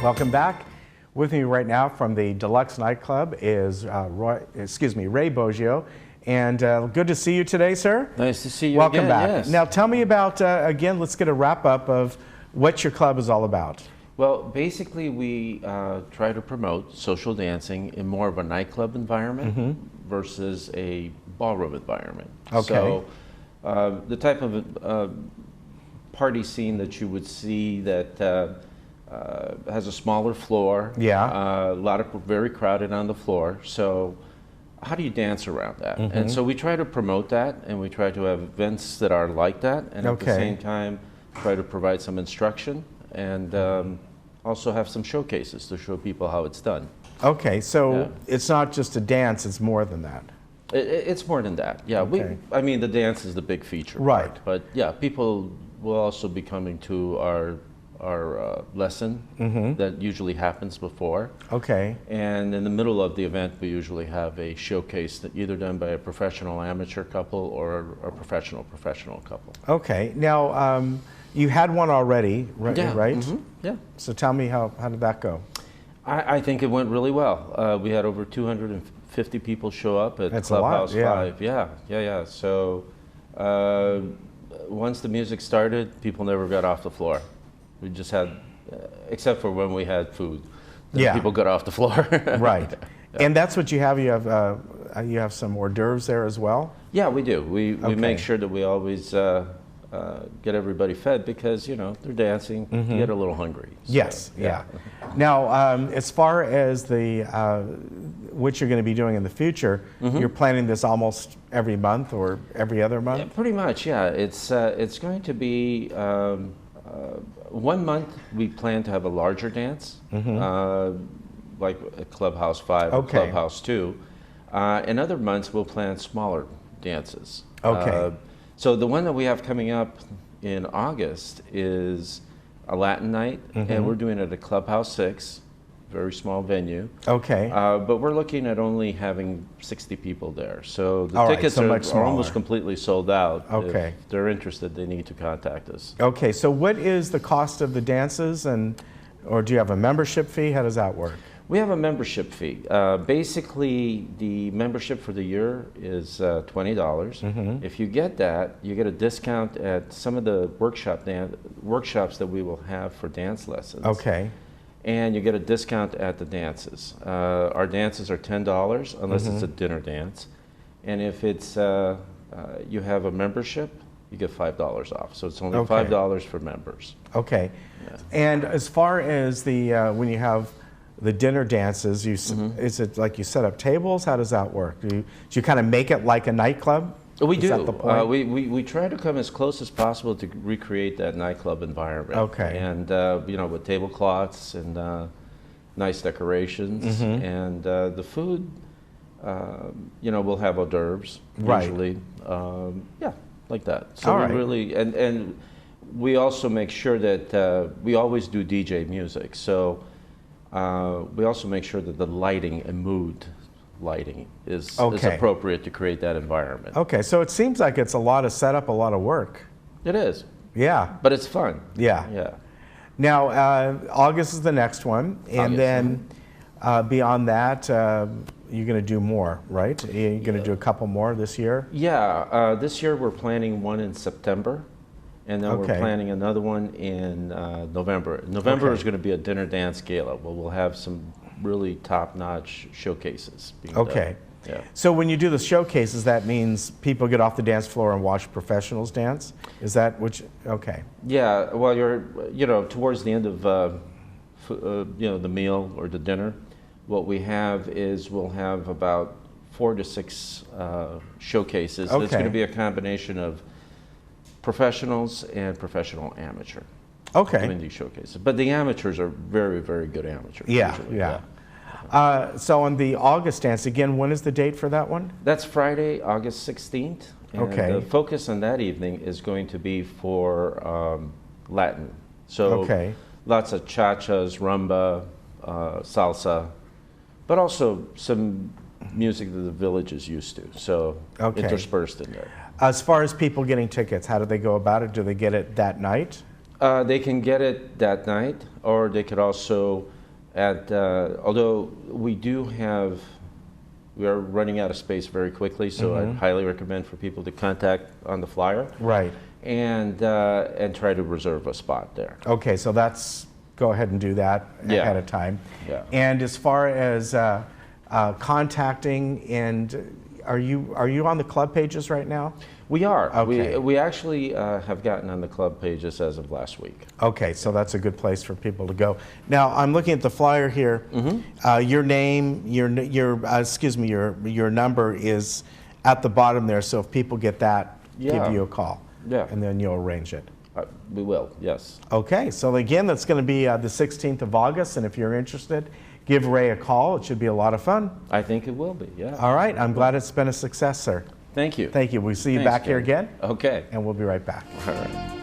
Welcome back. With me right now from the Delux Nightclub is Ray Boggio. And good to see you today, sir. Nice to see you Welcome again, back. yes. Now tell me about, again, let's get a wrap up of what your club is all about. Well, basically we try to promote social dancing in more of a nightclub environment versus a ballroom environment. Okay. So the type of party scene that you would see that has a smaller floor, Yeah. a lot of very crowded on the floor. So how do you dance around that? And so we try to promote that, and we try to have events that are like that, and at the same time try to provide some instruction and also have some showcases to show people how it's done. Okay, so it's not just a dance, it's more than that. It's more than that, yeah. Okay. I mean, the dance is the big feature, Right? But yeah, people will also be coming to our lesson that usually happens before. Okay. And in the middle of the event, we usually have a showcase that either done by a professional amateur couple or a professional couple. Okay. Now, you had one already, right? Yeah. Right? Yeah. So tell me, how did that go? I think it went really well. We had over 250 people show up at That's a lot, Clubhouse yeah. 5. Yeah. So once the music started, people never got off the floor. We just had, except for when we had food, then people got off the floor. Right. Yeah. And that's what you have. You have some hors d'oeuvres there as well? Yeah, we do. We make sure that we always get everybody fed because, you know, they're dancing, you get a little hungry. So, Yes, yeah. Now, as far as the what you're going to be doing in the future, you're planning this almost every month or every other month? Yeah, pretty much, yeah. It's going to be 1 month we plan to have a larger dance, like at Clubhouse 5 or Clubhouse 2. In other months we'll plan smaller dances. Okay. So the one that we have coming up in August is a Latin night, and we're doing it at Clubhouse 6, very small venue. Okay. But we're looking at only having 60 people there. So the All right, tickets so are much smaller. almost completely sold out. Okay. If they're interested, they need to contact us. Okay, so what is the cost of the dances, or do you have a membership fee? How does that work? We have a membership fee. Basically, the membership for the year is $20. If you get that, you get a discount at some of the workshops that we will have for dance lessons. Okay. And you get a discount at the dances. Our dances are $10 unless it's a dinner dance. And if it's you have a membership, you get $5 off. So it's only $5 for members. Okay. Yeah. And as far as the when you have the dinner dances, is it like you set up tables? How does that work? Do you kind of make it like a nightclub? We Is do. that the point? We try to come as close as possible to recreate that nightclub environment. Okay. And you know, with tablecloths and nice decorations, and the food, you know, we'll have hors d'oeuvres usually. Yeah, like that. So we really and we also make sure that we always do DJ music. So we also make sure that the lighting and mood lighting is appropriate to create that environment. Okay, so it seems like it's a lot of setup, a lot of work. It is. Yeah. But it's fun. Yeah. Yeah. Now, August is the next one, and then beyond that, you're going to do more, right? You're going to do a couple more this year? Yeah. This year we're planning one in September, and then we're planning another one in November. November is going to be a dinner dance gala where we'll have some really top-notch showcases being done. Yeah. So when you do the showcases, that means people get off the dance floor and watch professionals dance? Is that which? Okay. Yeah. Well, you know, towards the end of you know, the meal or the dinner, what we have is we'll have about 4 to 6 showcases. It's going to be a combination of professionals and professional amateur. Doing these showcases, but the amateurs are very, very good amateurs. Yeah, usually. yeah. So on the August dance, again, when is the date for that one? That's Friday, August 16th. And the focus on that evening is going to be for Latin. So lots of cha-chas, rumba, salsa, but also some music that the village is used to, so interspersed in there. As far as people getting tickets, how do they go about it? Do they get it that night? They can get it that night, or they could also Although we are running out of space very quickly, so I highly recommend for people to contact on the flyer. Right. And try to reserve a spot there. Okay, so go ahead and do that ahead of time. Yeah. And as far as contacting, and are you on the club pages right now? We are. Okay. We actually have gotten on the club pages as of last week. Okay, so that's a good place for people to go. Now I'm looking at the flyer here. Your name, your number is at the bottom there. So if people get that, give you a call. Yeah. And then you'll arrange it. We will. Yes. Okay, so again, that's going to be the 16th of August, and if you're interested, give Ray a call. It should be a lot of fun. I think it will be. Yeah. All right, I'm glad it's been a success, sir. Thank you. Thank you. We'll see you Thanks, back here Ken. again. Okay. And we'll be right back. All right.